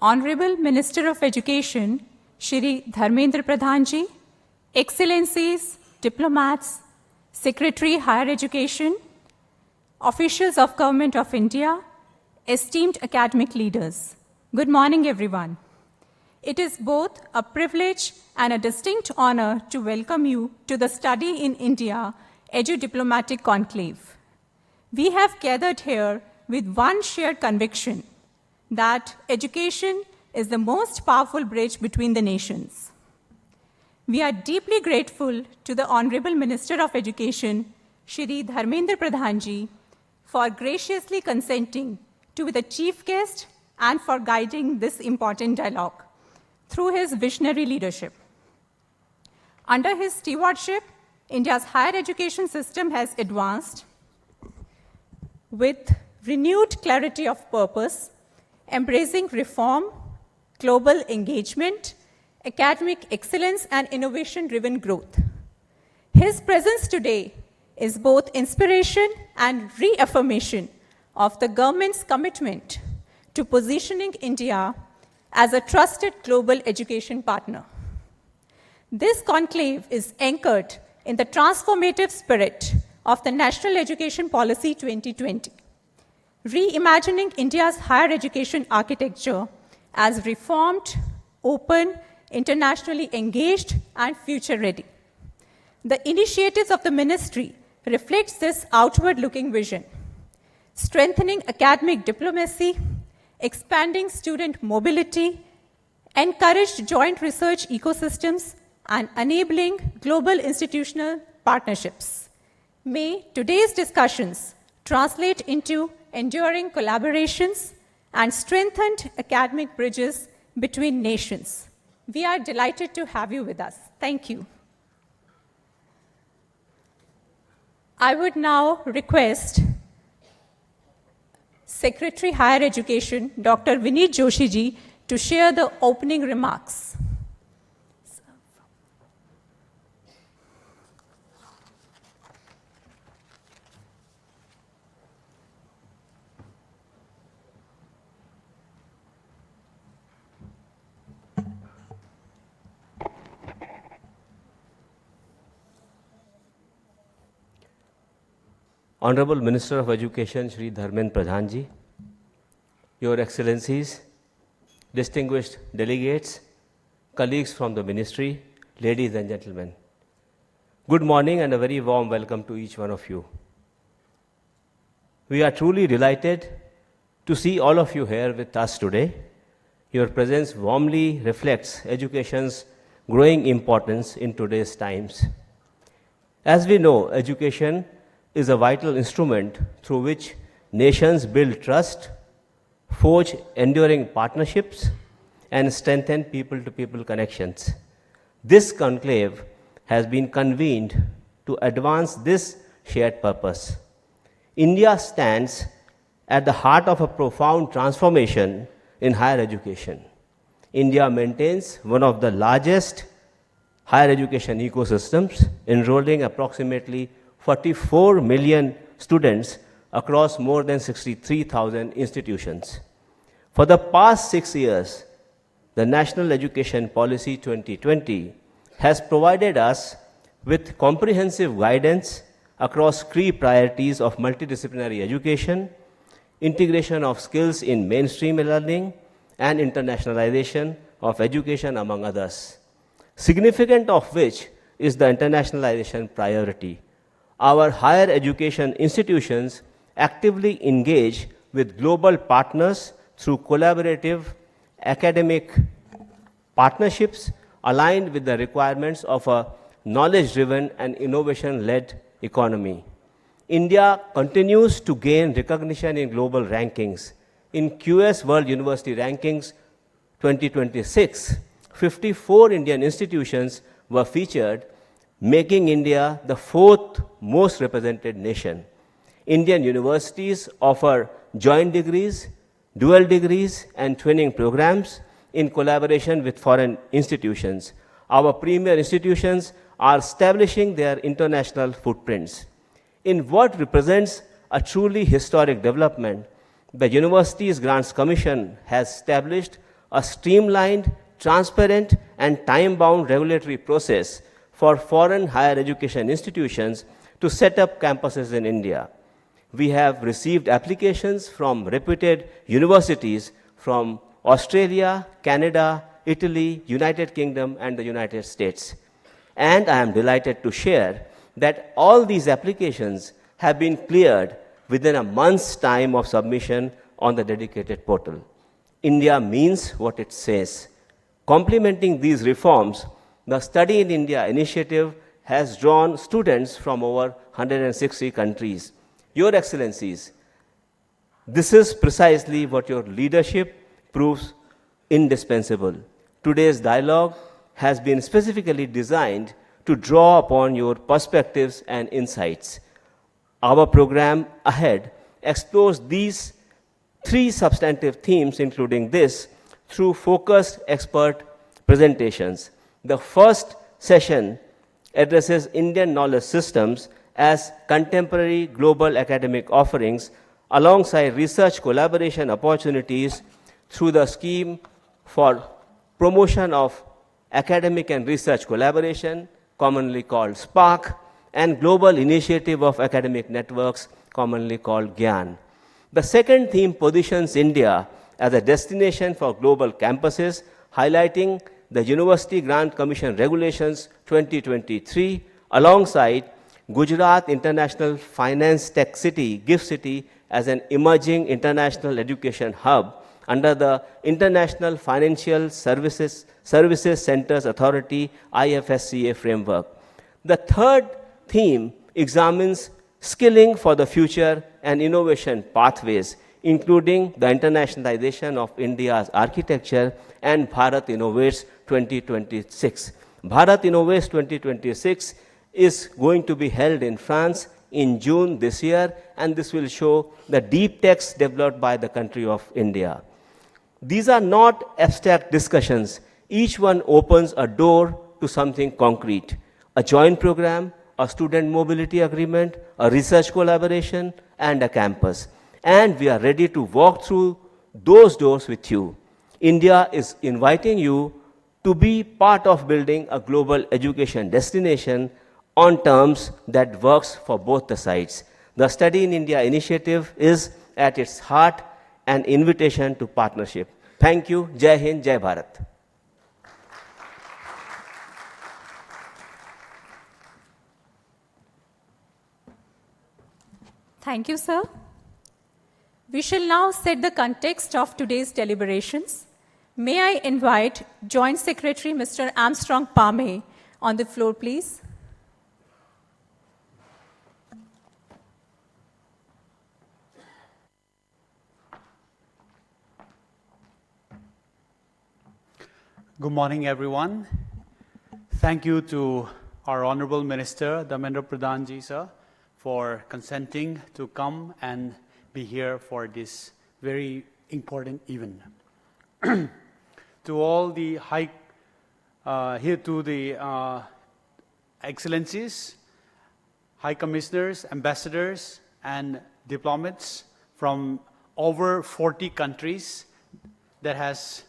Honorable Minister of Education, Shri Dharmendra Pradhan ji, Excellencies, diplomats, Secretary Higher Education, officials of Government of India, esteemed academic leaders. Good morning, everyone. It is both a privilege and a distinct honor to welcome you to the Study in India Edu-Diplomatic Conclave. We have gathered here with one shared conviction that education is the most powerful bridge between the nations. We are deeply grateful to the Honorable Minister of Education, Shri Dharmendra Pradhan ji, for graciously consenting to be the chief guest and for guiding this important dialogue through his visionary leadership. Under his stewardship, India's higher education system has advanced with renewed clarity of purpose, embracing reform, global engagement, academic excellence, and innovation-driven growth. His presence today is both inspiration and reaffirmation of the government's commitment to positioning India as a trusted global education partner. This conclave is anchored in the transformative spirit of the National Education Policy 2020, reimagining India's higher education architecture as reformed, open, internationally engaged, and future-ready. The initiatives of the ministry reflects this outward-looking vision, strengthening academic diplomacy, expanding student mobility, encouraged joint research ecosystems, and enabling global institutional partnerships. May today's discussions translate into enduring collaborations and strengthened academic bridges between nations. We are delighted to have you with us. Thank you. I would now request Secretary Higher Education, Dr. Vineet Joshi ji, to share the opening remarks. Honorable Minister of Education, Shri Dharmendra Pradhan ji, Your Excellencies, distinguished delegates, colleagues from the Ministry, ladies and gentlemen. Good morning and a very warm welcome to each one of you. We are truly delighted to see all of you here with us today. Your presence warmly reflects education's growing importance in today's times. As we know, education is a vital instrument through which nations build trust, forge enduring partnerships, and strengthen people-to-people connections. This conclave has been convened to advance this shared purpose. India stands at the heart of a profound transformation in higher education. India maintains one of the largest higher education ecosystems, enrolling approximately 44 million students across more than 63,000 institutions. For the past 6 years, the National Education Policy 2020 has provided us with comprehensive guidance across key priorities of multidisciplinary education, integration of skills in mainstream learning, and internationalization of education, among others. Significant of which is the internationalization priority. Our higher education institutions actively engage with global partners through collaborative academic partnerships aligned with the requirements of a knowledge-driven and innovation-led economy. India continues to gain recognition in global rankings. In QS World University Rankings 2026, 54 Indian institutions were featured, making India the fourth most represented nation. Indian universities offer joint degrees, dual degrees, and twinning programs in collaboration with foreign institutions. Our premier institutions are establishing their international footprints. In what represents a truly historic development, the Universities Grants Commission has established a streamlined, transparent, and time-bound regulatory process for foreign higher education institutions to set up campuses in India. We have received applications from reputed universities from Australia, Canada, Italy, United Kingdom, and the United States. And I am delighted to share that all these applications have been cleared within a month's time of submission on the dedicated portal. India means what it says. Complementing these reforms, the Study in India initiative has drawn students from over 160 countries. Your Excellencies, this is precisely what your leadership proves indispensable. Today's dialogue has been specifically designed to draw upon your perspectives and insights. Our program ahead explores these three substantive themes, including this, through focused expert presentations. The first session addresses Indian knowledge systems as contemporary global academic offerings alongside research collaboration opportunities through the Scheme for Promotion of Academic and Research Collaboration, commonly called SPARC, and Global Initiative of Academic Networks, commonly called GYAN. The second theme positions India as a destination for global campuses, highlighting the University Grant Commission Regulations 2023 alongside Gujarat International Finance Tech City, GIFT City, as an emerging international education hub under the International Financial Services Centers Authority IFSCA framework. The third theme examines skilling for the future and innovation pathways, including the internationalization of India's architecture and Bharat Innovates 2026. Bharat Innovates 2026 is going to be held in France in June this year, and this will show the deep techs developed by the country of India. These are not abstract discussions. Each one opens a door to something concrete: a joint program, a student mobility agreement, a research collaboration, and a campus. And we are ready to walk through those doors with you. India is inviting you to be part of building a global education destination on terms that works for both the sides. The Study in India initiative is at its heart an invitation to partnership. Thank you. Jai Hind, Jai Bharat. Thank you, sir. We shall now set the context of today's deliberations. May I invite Joint Secretary Mr. Armstrong Palme on the floor, please. Good morning, everyone. Thank you to our Honorable Minister, Dharmendra Pradhan ji, sir, for consenting to come and be here for this very important event. To all the excellencies, high commissioners, ambassadors, and diplomats from over 40 countries that has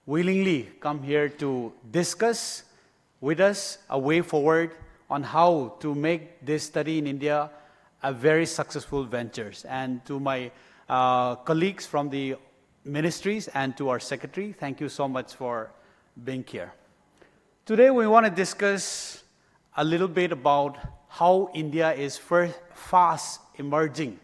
willingly come here to discuss with us a way forward on how to make this study in India a very successful venture. And to my colleagues from the ministries and to our secretary, thank you so much for being here. Today we want to discuss a little bit about how India is fast emerging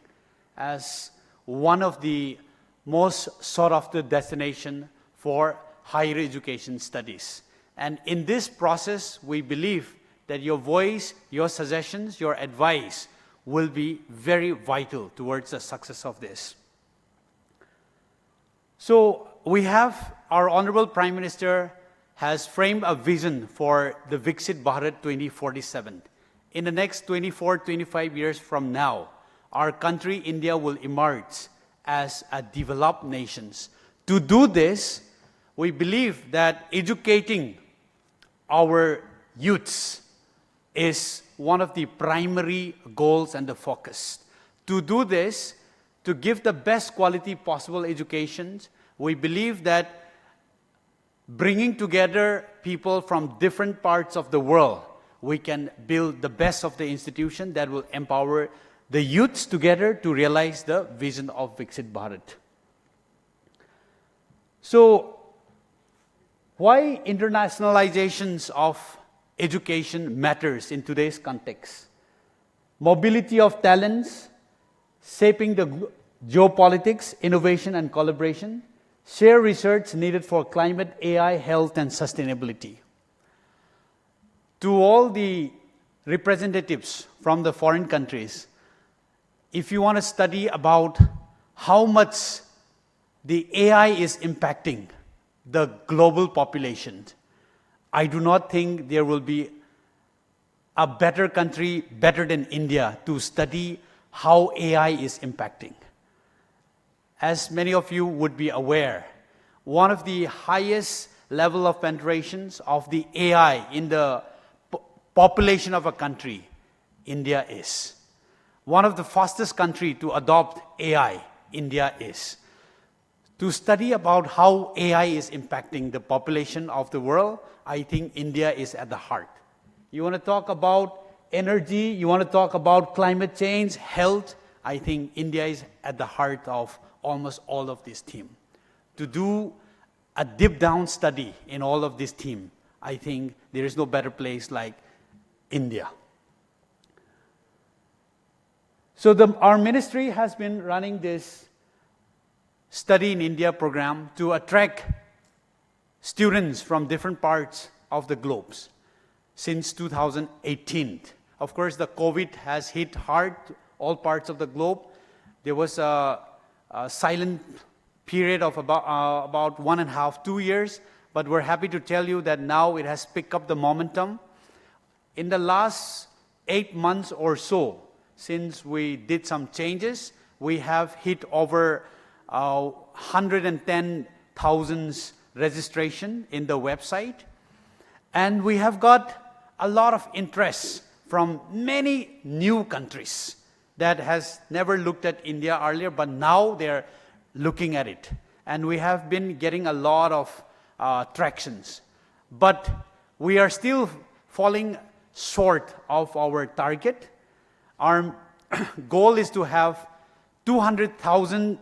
as one of the most sought after destination for higher education studies. And in this process, we believe that your voice, your suggestions, your advice will be very vital towards the success of this. So we have our Honorable Prime Minister has framed a vision for the Viksit Bharat 2047. In the next 24, 25 years from now, our country, India, will emerge as a developed nation. To do this, we believe that educating our youths is one of the primary goals and the focus. To do this, to give the best quality possible education, we believe that bringing together people from different parts of the world, we can build the best of the institution that will empower the youths together to realize the vision of Viksit Bharat. So, why internationalizations of education matters in today's context? Mobility of talents, shaping the geopolitics, innovation and collaboration, share research needed for climate, AI, health and sustainability. To all the representatives from the foreign countries, if you want to study about how much the AI is impacting the global population, I do not think there will be a better country, better than India, to study how AI is impacting. As many of you would be aware, one of the highest level of penetrations of the AI in the population of a country, India is. One of the fastest country to adopt AI, India is. To study about how AI is impacting the population of the world, I think India is at the heart. You want to talk about energy, you want to talk about climate change, health, I think India is at the heart of almost all of this theme. To do a deep down study in all of this theme, I think there is no better place like India. So our ministry has been running this Study in India program to attract students from different parts of the globe since 2018. Of course, the COVID has hit hard all parts of the globe. There was a silent period of about 1.5, 2 years, but we're happy to tell you that now it has picked up the momentum. In the last 8 months or so, since we did some changes, we have hit over 110,000 registration in the website, and we have got a lot of interest from many new countries that has never looked at India earlier, but now they're looking at it, and we have been getting a lot of tractions, but we are still falling short of our target. Our goal is to have 200,000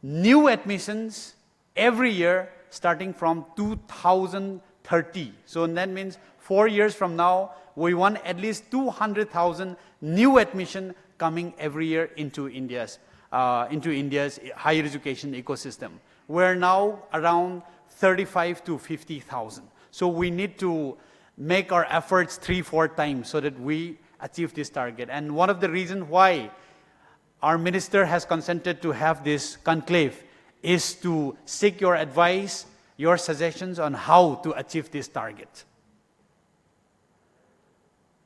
new admissions every year starting from 2030. So that means 4 years from now, we want at least 200,000 new admission coming every year into India's higher education ecosystem. We're now around 35 to 50,000. So we need to make our efforts 3-4 times so that we achieve this target. And one of the reasons why our minister has consented to have this conclave is to seek your advice, your suggestions on how to achieve this target.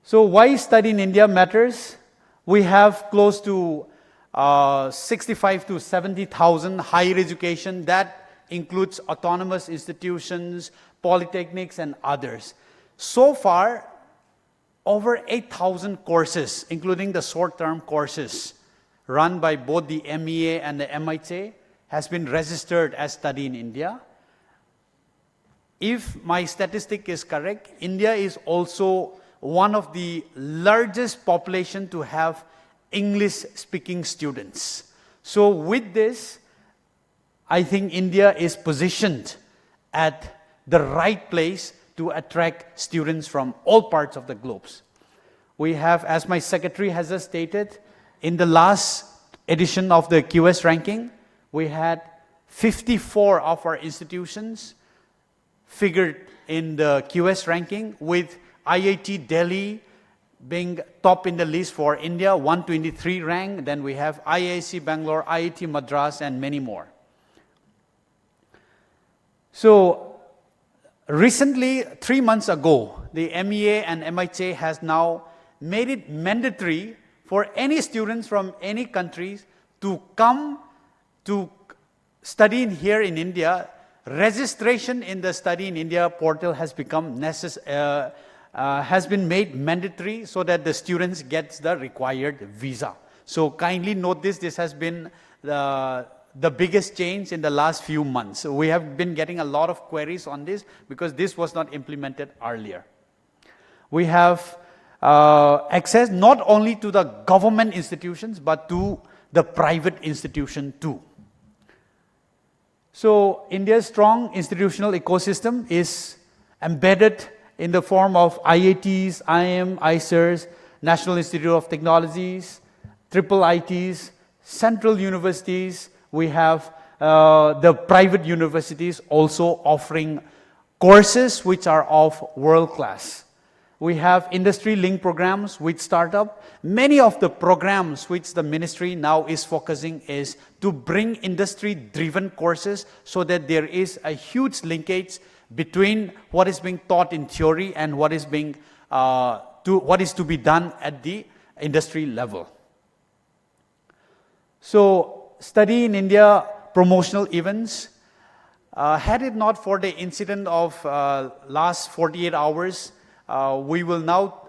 So why study in India matters? We have close to 65 to 70,000 higher education. That includes autonomous institutions, polytechnics, and others. So far, over 8,000 courses, including the short-term courses, run by both the MEA and the MIT, has been registered as study in India. If my statistic is correct, India is also one of the largest population to have English-speaking students. So with this, I think India is positioned at the right place to attract students from all parts of the globe. We have, as my secretary has just stated, in the last edition of the QS ranking, we had 54 of our institutions figured in the QS ranking, with IIT Delhi being top in the list for India, 123 rank. Then we have IIC Bangalore, IIT Madras, and many more. So recently, 3 months ago, the MEA and MIT has now made it mandatory for any students from any countries to come to study here in India. Registration in the Study in India portal has become has been made mandatory so that the students get the required visa. So kindly note this. This has been the biggest change in the last few months. So we have been getting a lot of queries on this because this was not implemented earlier. We have access not only to the government institutions but to the private institution too. So India's strong institutional ecosystem is embedded in the form of IITs, IIM, ICERs, National Institute of Technologies, triple ITs, central universities. We have the private universities also offering courses which are of world class. We have industry-linked programs with startup. Many of the programs which the ministry now is focusing is to bring industry-driven courses so that there is a huge linkage between what is being taught in theory and what is being what is to be done at the industry level. So, study in India promotional events. Had it not for the incident of last 48 hours, we will now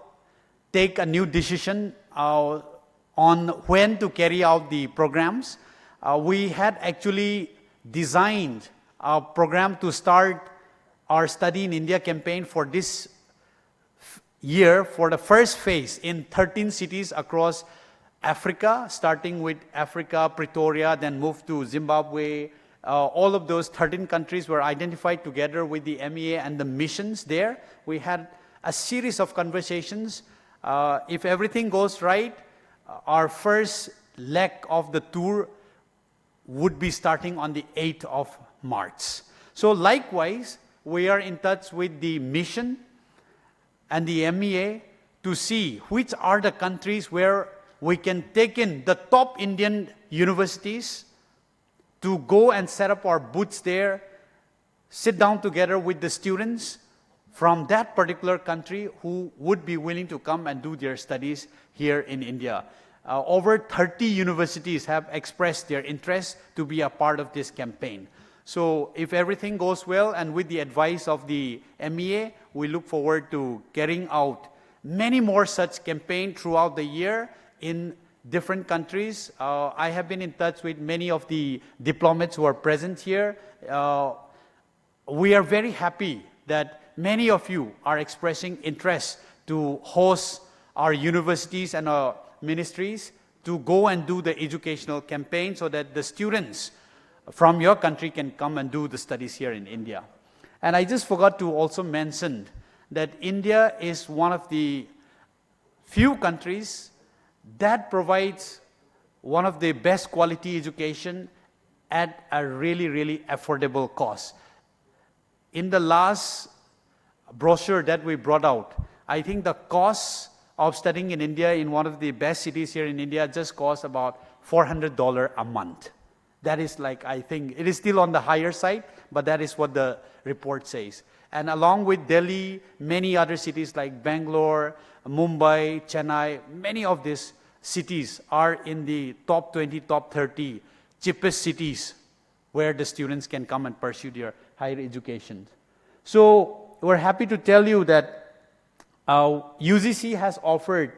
take a new decision on when to carry out the programs. We had actually designed a program to start our Study in India campaign for this year for the first phase in 13 cities across Africa, starting with Africa, Pretoria, then moved to Zimbabwe. All of those 13 countries were identified together with the MEA and the missions there. We had a series of conversations. If everything goes right, our first leg of the tour would be starting on the 8th of March. So likewise, we are in touch with the mission and the MEA to see which are the countries where we can take in the top Indian universities to go and set up our booths there, sit down together with the students from that particular country who would be willing to come and do their studies here in India. Over 30 universities have expressed their interest to be a part of this campaign. So if everything goes well and with the advice of the MEA, we look forward to carrying out many more such campaigns throughout the year in different countries. I have been in touch with many of the diplomats who are present here. We are very happy that many of you are expressing interest to host our universities and our ministries to go and do the educational campaign so that the students from your country can come and do the studies here in India. And I just forgot to also mention that India is one of the few countries that provides one of the best quality education at a really, really affordable cost. In the last brochure that we brought out, I think the cost of studying in India in one of the best cities here in India just costs about $400 a month. That is like, I think, it is still on the higher side, but that is what the report says. And along with Delhi, many other cities like Bangalore, Mumbai, Chennai, many of these cities are in the top 20, top 30 cheapest cities where the students can come and pursue their higher education. So we're happy to tell you that UGC has offered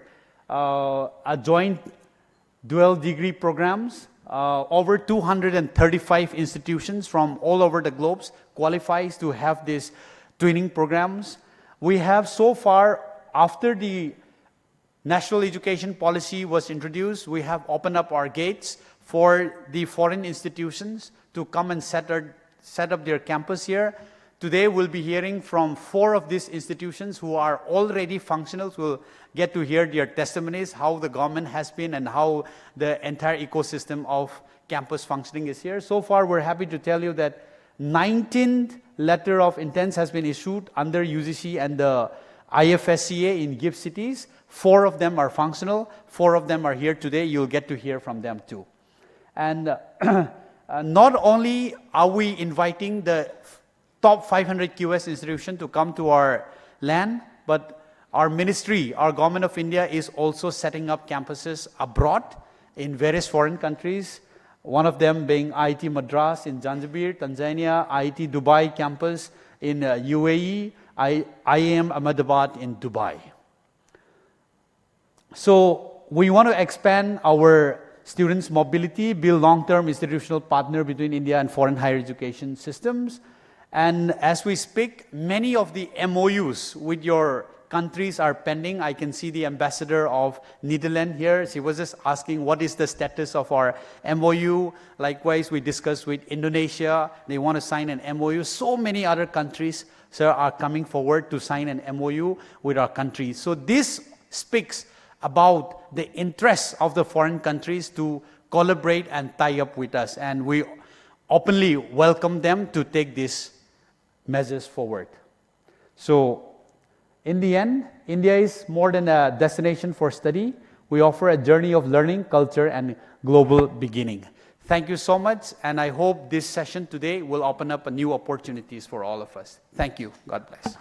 a joint dual degree programs. Over 235 institutions from all over the globe qualifies to have these twinning programs. We have so far, after the national education policy was introduced, we have opened up our gates for the foreign institutions to come and set up their campus here. Today we'll be hearing from 4 of these institutions who are already functional. We'll get to hear their testimonies, how the government has been and how the entire ecosystem of campus functioning is here. So far, we're happy to tell you that 19th letter of intent has been issued under UGC and the IFSCA in GIFT cities. 4 of them are functional. 4 of them are here today. You'll get to hear from them too. And not only are we inviting the top 500 QS institution to come to our land, but our ministry, our government of India is also setting up campuses abroad in various foreign countries. One of them being IIT Madras in Zanzibar, Tanzania, IIT Dubai campus in UAE, IIM Ahmedabad in Dubai. So we want to expand our students' mobility, build long-term institutional partner between India and foreign higher education systems. And as we speak, many of the MOUs with your countries are pending. I can see the ambassador of Netherlands here. She was just asking what is the status of our MOU. Likewise, we discussed with Indonesia. They want to sign an MOU. So many other countries, sir, are coming forward to sign an MOU with our country. So this speaks about the interests of the foreign countries to collaborate and tie up with us. And we openly welcome them to take these measures forward. So, in the end, India is more than a destination for study. We offer a journey of learning, culture, and global beginning. Thank you so much, and I hope this session today will open up new opportunities for all of us. Thank you. God bless.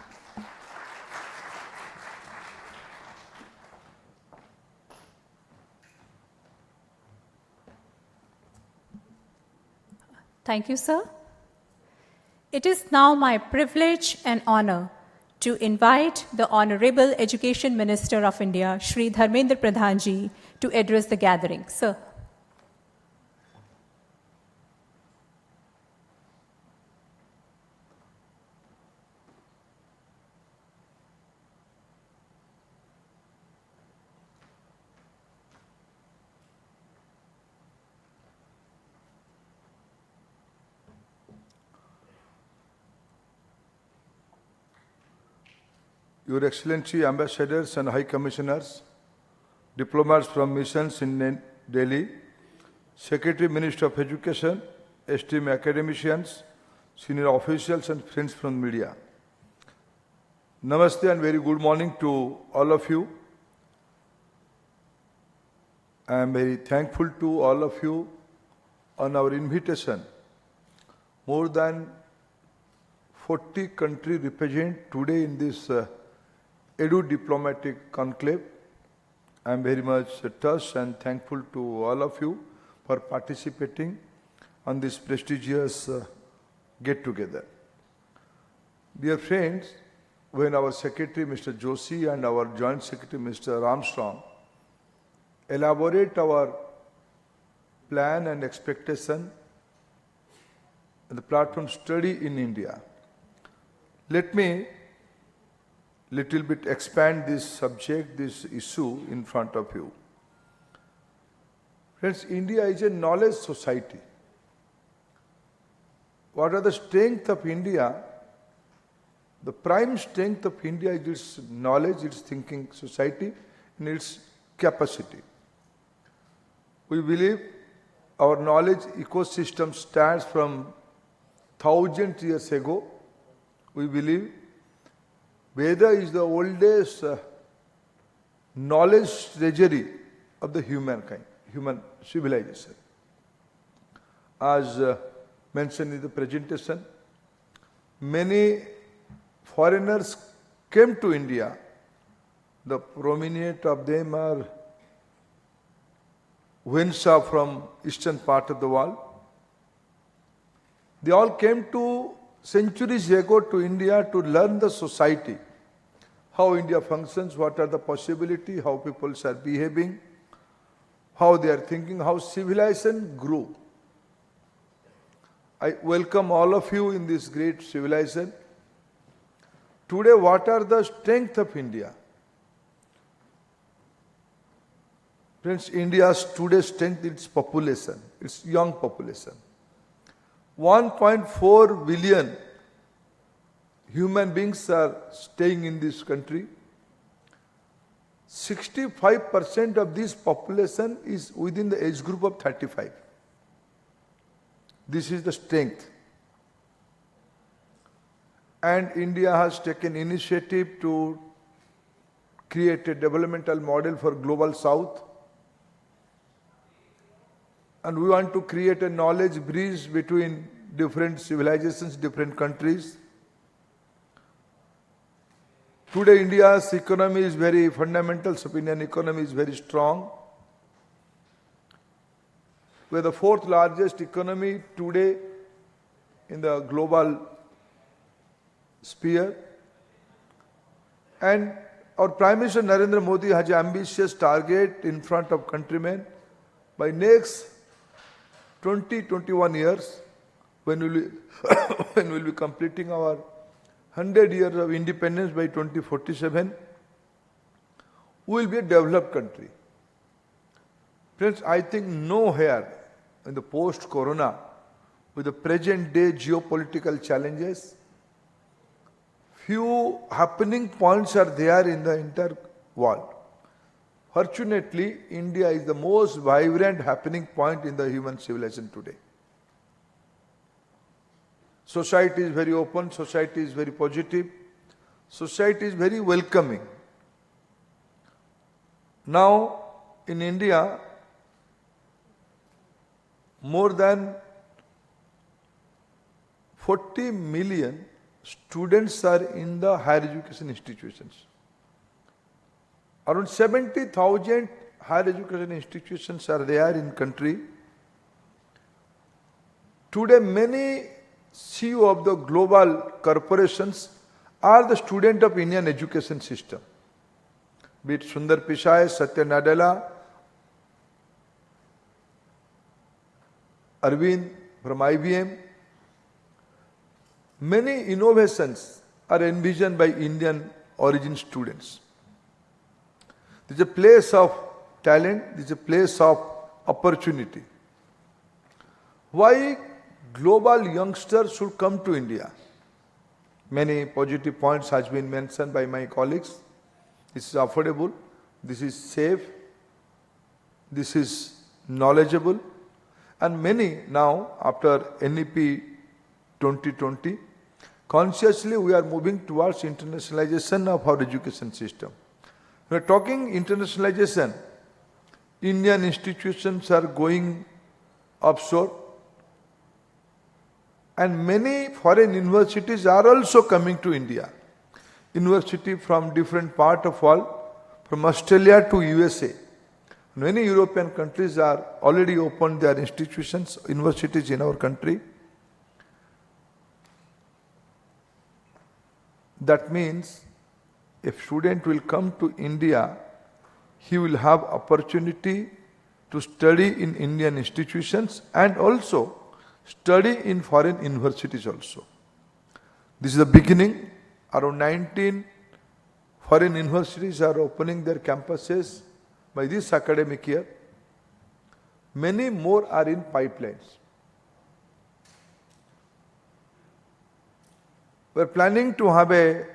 Thank you, sir. It is now my privilege and honor to invite the Honorable Education Minister of India, Shri Dharmendra Pradhan ji, to address the gathering. Sir. Your Excellency, Ambassadors and High Commissioners, diplomats from missions in Delhi, Secretary Minister of Education, esteemed academicians, senior officials and friends from media. Namaste and very good morning to all of you. I am very thankful to all of you on our invitation. More than 40 countries represented today in this Edu-Diplomatic Conclave. I am very much touched and thankful to all of you for participating on this prestigious get-together. Dear friends, when our Secretary Mr. Joshi and our Joint Secretary Mr. Armstrong elaborate our plan and expectation and the platform study in India, let me little bit expand this subject, this issue in front of you. Friends, India is a knowledge society. What are the strengths of India? The prime strength of India is its knowledge, its thinking society, and its capacity. We believe our knowledge ecosystem stands from 1,000 years ago. We believe Veda is the oldest knowledge treasury of the humankind, human civilization. As mentioned in the presentation, many foreigners came to India. The prominent of them are Wensa from eastern part of the world. They all came to centuries ago to India to learn the society, how India functions, what are the possibilities, how people are behaving, how they are thinking, how civilization grew. I welcome all of you in this great civilization. Today, what are the strengths of India? Friends, India's today's strength is its population, its young population. 1.4 billion human beings are staying in this country. 65% of this population is within the age group of 35. This is the strength. And India has taken initiative to create a developmental model for Global South. And we want to create a knowledge bridge between different civilizations, different countries. Today, India's economy is very fundamental. Indian economy is very strong. We are the fourth largest economy today in the global sphere. And our Prime Minister Narendra Modi has an ambitious target in front of countrymen. by next 20-21 years, when when we'll be completing our 100 years of independence by 2047, we will be a developed country. Friends, I think nowhere in the post-corona, with the present day geopolitical challenges, few happening points are there in the entire world. Fortunately, India is the most vibrant happening point in the human civilization today. Society is very open, society is very positive, society is very welcoming. Now, in India, more than 40 million students are in the higher education institutions. Around 70,000 higher education institutions are there in country. Today, many CEO of the global corporations are the student of Indian education system. Be it Sundar Pichai, Satya Nadella, Arvind from IBM. Many innovations are envisioned by Indian origin students. This is a place of talent, this is a place of opportunity. Why global youngsters should come to India? Many positive points has been mentioned by my colleagues. This is affordable, this is safe, this is knowledgeable, and many now after NEP 2020, consciously we are moving towards internationalization of our education system. We are talking internationalization. Indian institutions are going offshore, and many foreign universities are also coming to India. University from different part of world, from Australia to USA. Many European countries are already opened their institutions, universities in our country. That means if student will come to India, he will have opportunity to study in Indian institutions and also study in foreign universities also. This is the beginning. Around 19 foreign universities are opening their campuses by this academic year. Many more are in pipelines. We are planning to have a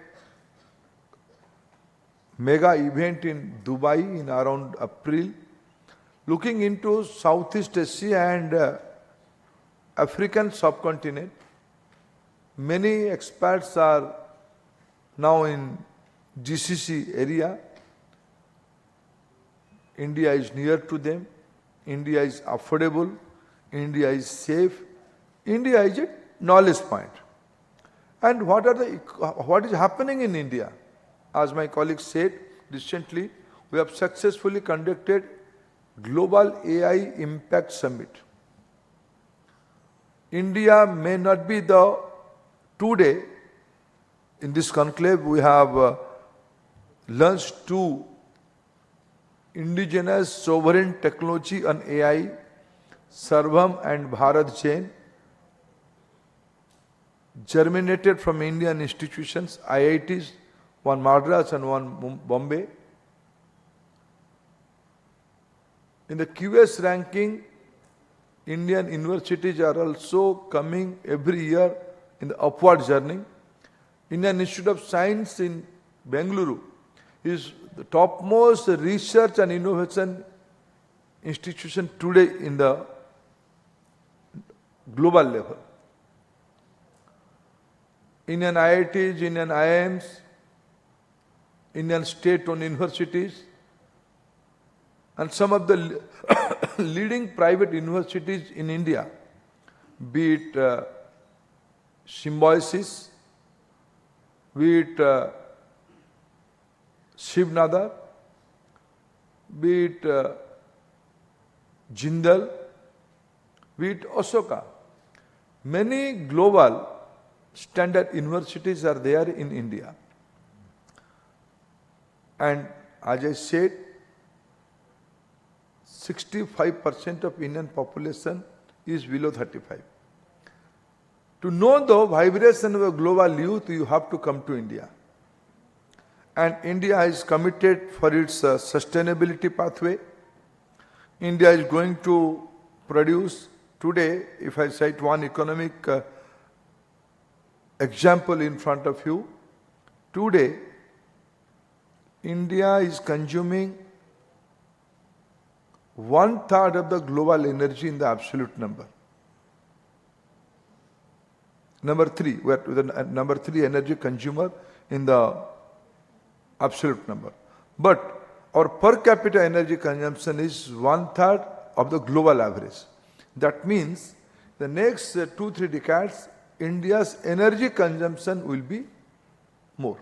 mega event in Dubai in around April, looking into Southeast Asia and African subcontinent. Many experts are now in GCC area. India is near to them. India is affordable. India is safe. India is a knowledge point. And what is happening in India? As my colleague said recently, we have successfully conducted Global AI Impact Summit. India may not be the today. In this conclave, we have launched two indigenous sovereign technology on AI, Sarvam and Bharat Jain, germinated from Indian institutions, IITs, one Madras and one Bombay. In the QS ranking, Indian universities are also coming every year in the upward journey. Indian Institute of Science in Bengaluru is the topmost research and innovation institution today in the global level. Indian IITs, Indian IIMs, Indian state-owned universities, and some of the leading private universities in India, be it Symbiosis, be it Shivnadar, be it Jindal, be it Ashoka. Many global standard universities are there in India. And as I said, 65% of Indian population is below 35. To know the vibration of a global youth, you have to come to India. And India is committed for its sustainability pathway. India is going to produce today, if I cite one economic example in front of you, today India is consuming 1/3 of the global energy in the absolute number. Number 3, we are the number 3 energy consumer in the absolute number. But our per capita energy consumption is 1/3 of the global average. That means the next 2-3 decades, India's energy consumption will be more.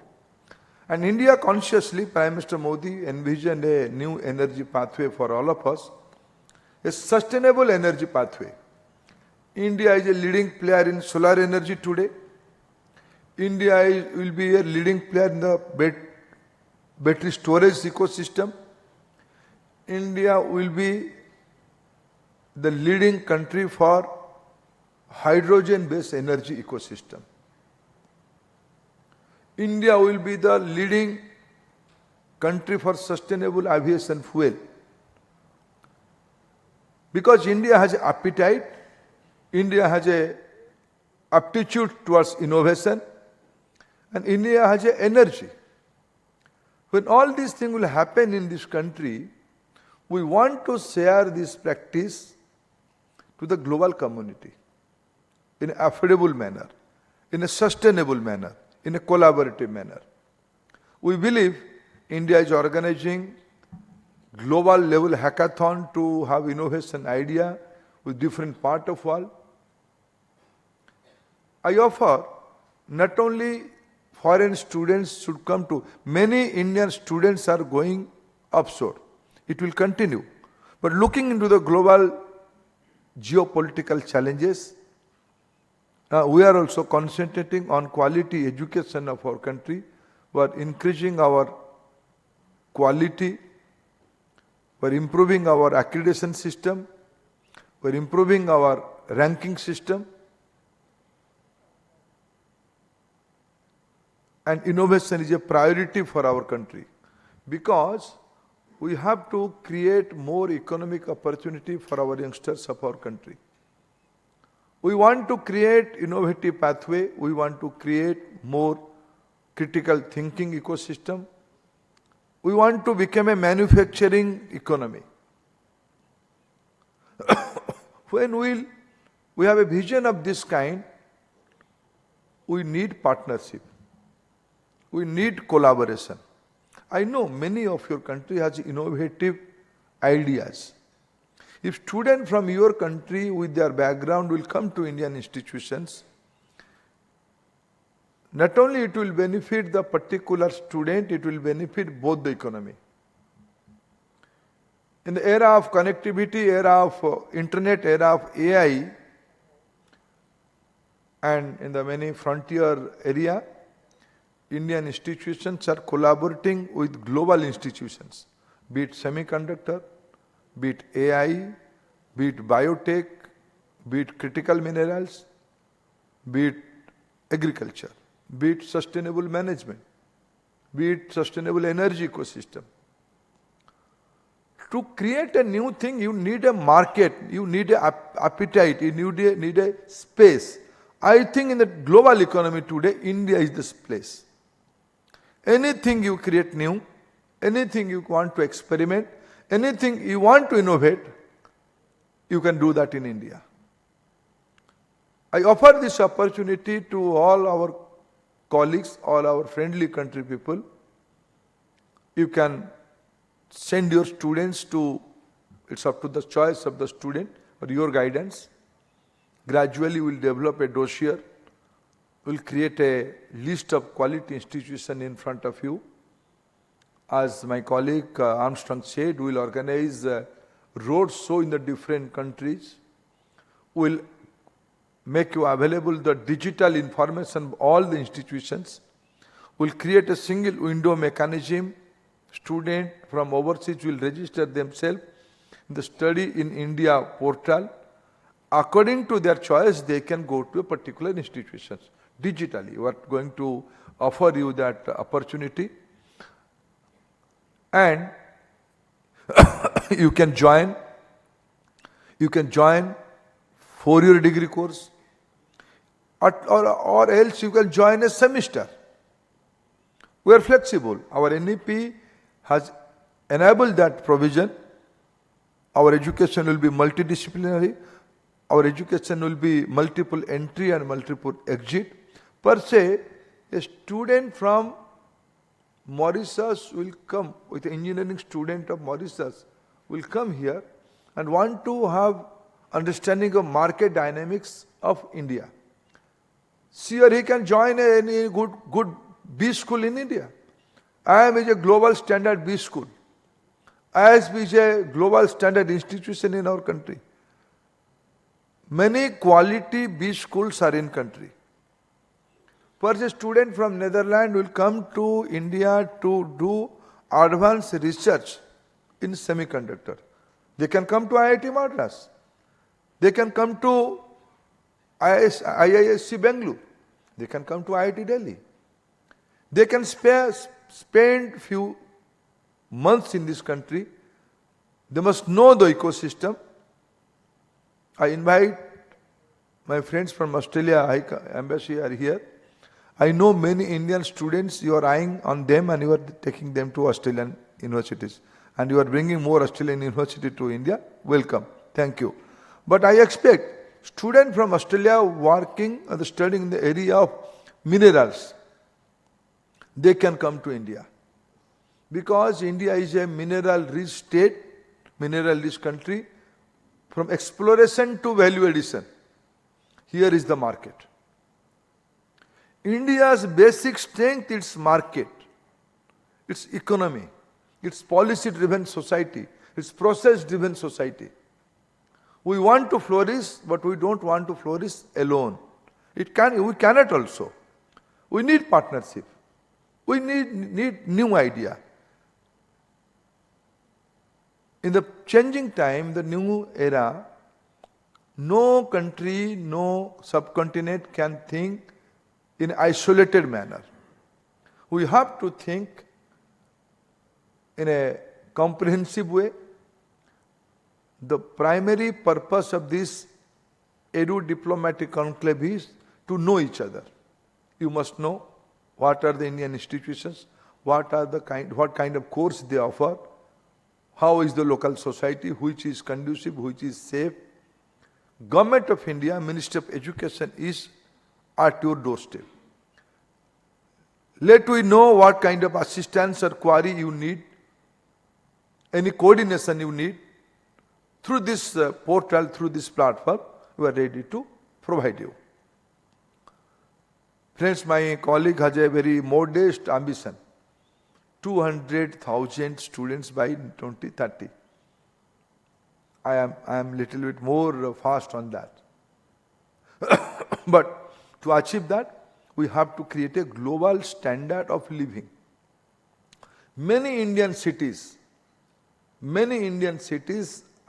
And India consciously, Prime Minister Modi envisioned a new energy pathway for all of us, a sustainable energy pathway. India is a leading player in solar energy today. India will be a leading player in the battery storage ecosystem. India will be the leading country for hydrogen-based energy ecosystem. India will be the leading country for sustainable aviation fuel. Because India has an appetite, India has an aptitude towards innovation, and India has an energy. When all these things will happen in this country, we want to share this practice to the global community in an affordable manner, in a sustainable manner, in a collaborative manner. We believe India is organizing global level hackathon to have innovation idea with different part of world. I offer not only foreign students should come to, many Indian students are going offshore. It will continue. But looking into the global geopolitical challenges, we are also concentrating on quality education of our country. We are increasing our quality. We are improving our accreditation system. We are improving our ranking system. And innovation is a priority for our country because we have to create more economic opportunity for our youngsters of our country. We want to create innovative pathway. We want to create more critical thinking ecosystem. We want to become a manufacturing economy. When we have a vision of this kind, we need partnership. We need collaboration. I know many of your country has innovative ideas. If students from your country with their background will come to Indian institutions, not only it will benefit the particular student, it will benefit both the economy. In the era of connectivity, era of internet, era of AI, and in the many frontier area, Indian institutions are collaborating with global institutions, be it semiconductor, be it AI, be it biotech, be it critical minerals, be it agriculture, be it sustainable management, be it sustainable energy ecosystem. To create a new thing, you need a market, you need an appetite, you need a space. I think in the global economy today, India is this place. Anything you create new, anything you want to experiment, anything you want to innovate, you can do that in India. I offer this opportunity to all our colleagues, all our friendly country people. You can send your students to, it's up to the choice of the student or your guidance. Gradually we will develop a dossier. We'll create a list of quality institutions in front of you. As my colleague Armstrong said, we'll organize road show in the different countries. We'll make you available the digital information of all the institutions. We'll create a single window mechanism. Students from overseas will register themselves the Study in India portal. According to their choice, they can go to a particular institution digitally. We are going to offer you that opportunity. And you can join 4-year degree course, or else you can join a semester. We are flexible. Our NEP has enabled that provision. Our education will be multidisciplinary. Our education will be multiple entry and multiple exit. Per se, a student from Mauritius will come, with an engineering student of Mauritius will come here and want to have understanding of market dynamics of India. See, or he can join any good B school in India. IIM is a global standard B school. ISB is a global standard institution in our country. Many quality B schools are in country. First, a student from Netherlands will come to India to do advanced research in semiconductor. They can come to IIT Madras. They can come to IISc Bangalore. They can come to IIT Delhi. They can spend few months in this country. They must know the ecosystem. I invite my friends from Australia, embassy are here. I know many Indian students, you are eyeing on them and you are taking them to Australian universities. And you are bringing more Australian university to India. Welcome. Thank you. But I expect students from Australia working and studying in the area of minerals, they can come to India. Because India is a mineral-rich state, mineral-rich country, from exploration to value addition. Here is the market. India's basic strength is its market, its economy, its policy-driven society, its process-driven society. We want to flourish, but we don't want to flourish alone. We cannot also. We need partnership. We need new idea. In the changing time, the new era, no country, no subcontinent can think in an isolated manner. We have to think in a comprehensive way. The primary purpose of this Edu-Diplomatic Conclave is to know each other. You must know what are the Indian institutions, what kind of course they offer, how is the local society, which is conducive, which is safe. Government of India, Ministry of Education is at your doorstep. Let we know what kind of assistance or query you need, any coordination you need. Through this portal, through this platform, we are ready to provide you. Friends, my colleague has a very modest ambition. 200,000 students by 2030. I am little bit more fast on that. But to achieve that, we have to create a global standard of living. Many Indian cities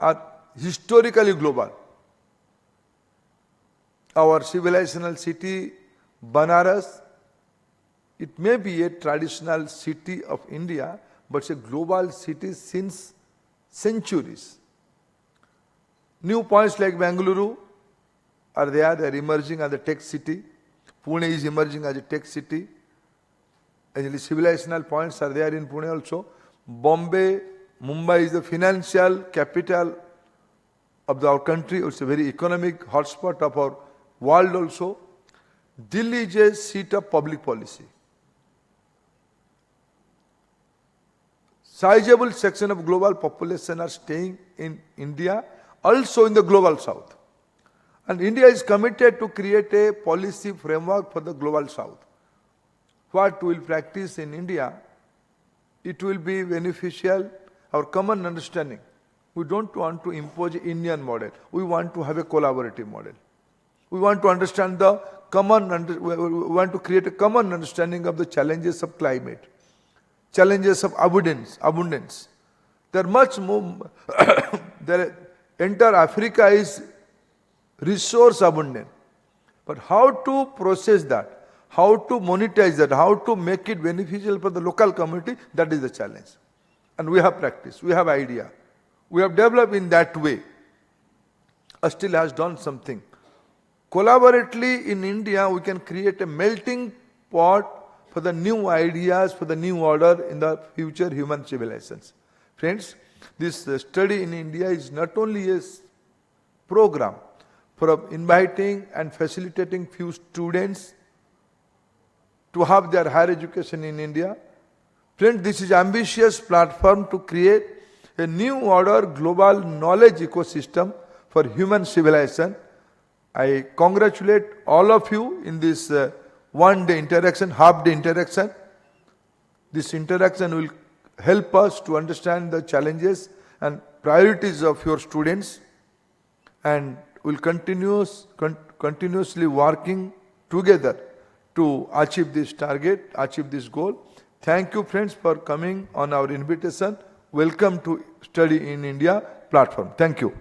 are historically global. Our civilizational city, Banaras, it may be a traditional city of India, but it's a global city since centuries. New points like Bengaluru are there, they are emerging as a tech city. Pune is emerging as a tech city. Actually, civilizational points are there in Pune also. Bombay, Mumbai is the financial capital of our country. It's a very economic hotspot of our world also. Delhi is a seat of public policy. Sizable section of global population are staying in India, also in the global south. And India is committed to create a policy framework for the global south. What we will practice in India, it will be beneficial, our common understanding. We don't want to impose an Indian model. We want to have a collaborative model. We want to understand we want to create a common understanding of the challenges of climate, challenges of abundance. There are much more the entire Africa is resource abundant. But how to process that, how to monetize that, how to make it beneficial for the local community, that is the challenge. And we have practice, we have idea. We have developed in that way. Australia has done something. Collaboratively in India, we can create a melting pot for the new ideas, for the new order in the future human civilizations. Friends, this study in India is not only a program for inviting and facilitating few students to have their higher education in India. Friends, this is an ambitious platform to create a new order global knowledge ecosystem for human civilization. I congratulate all of you in this one-day interaction, half-day interaction. This interaction will help us to understand the challenges and priorities of your students, and will continuously working together to achieve this target, achieve this goal. Thank you, friends, for coming on our invitation. Welcome to Study in India platform. Thank you.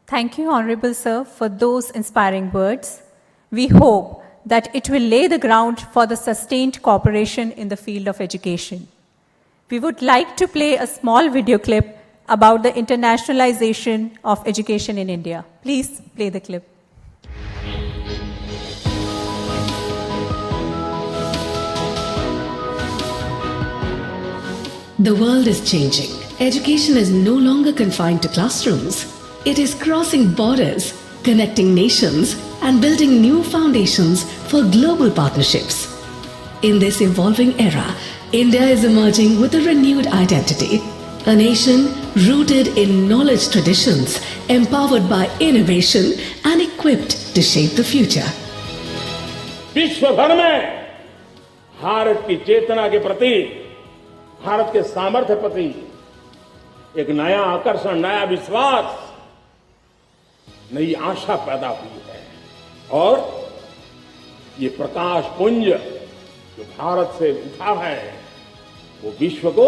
Thank you, Honorable Sir, for those inspiring words. We hope that it will lay the ground for the sustained cooperation in the field of education. We would like to play a small video clip about the internationalization of education in India. Please play the clip. The world is changing. Education is no longer confined to classrooms. It is crossing borders, connecting nations, and building new foundations for global partnerships. In this evolving era, India is emerging with a renewed identity, a nation rooted in knowledge traditions, empowered by innovation, and equipped to shape the future. विश्व भर में भारत की चेतना के प्रति, भारत के सामर्थ्य प्रति एक नया आकर्षण, नया विश्वास, नई आशा पैदा हुई है। और ये प्रकाश पुंज जो भारत से उठा है, वो विश्व को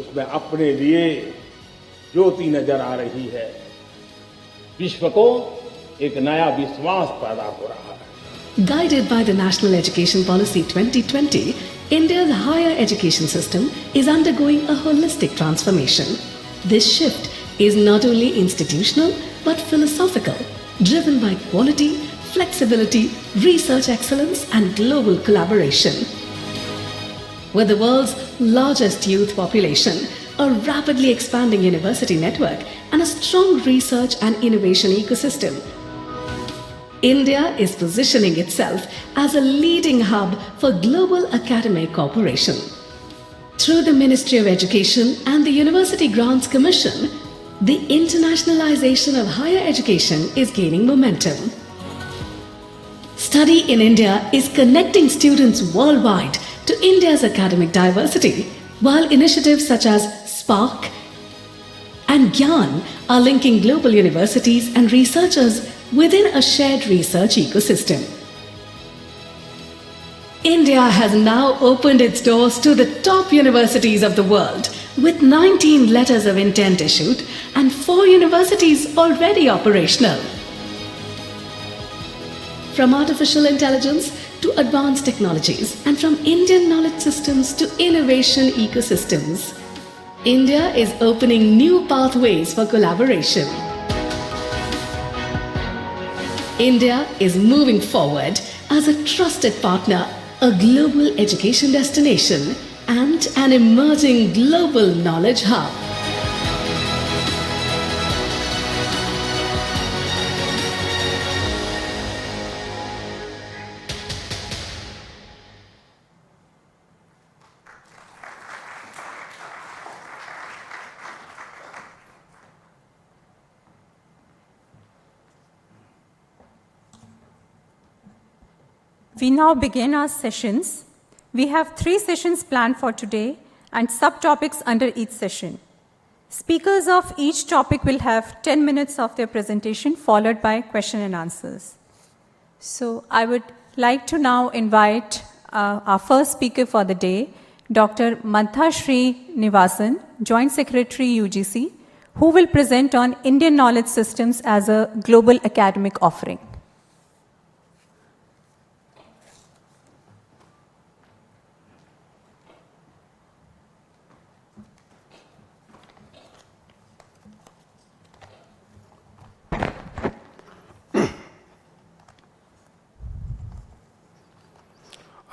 उसमें अपने लिए ज्योति नजर आ रही है। विश्व को एक नया विश्वास पैदा हो रहा है। Guided by the National Education Policy 2020, India's higher education system is undergoing a holistic transformation. This shift is not only institutional but philosophical, driven by quality, flexibility, research excellence, and global collaboration. With the world's largest youth population, a rapidly expanding university network, and a strong research and innovation ecosystem, India is positioning itself as a leading hub for global academic cooperation. Through the Ministry of Education and the University Grants Commission, the internationalization of higher education is gaining momentum. Study in India is connecting students worldwide to India's academic diversity, while initiatives such as Spark and Gyan are linking global universities and researchers within a shared research ecosystem. India has now opened its doors to the top universities of the world, with 19 letters of intent issued and 4 universities already operational. From artificial intelligence to advanced technologies, and from Indian knowledge systems to innovation ecosystems, India is opening new pathways for collaboration. India is moving forward as a trusted partner, a global education destination, and an emerging global knowledge hub. We now begin our sessions. We have 3 sessions planned for today and subtopics under each session. Speakers of each topic will have 10 minutes of their presentation, followed by question and answers. So I would like to now invite our first speaker for the day, Dr. Mantha Srinivasan, Joint Secretary UGC, who will present on Indian knowledge systems as a global academic offering.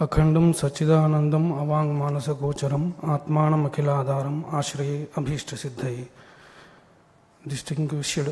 अखंडम सच्चिदानंदम अवांग मानस गोचरम आत्मानम अखिलाधारम आश्रये अभीष्ट सिद्धये. Distinguished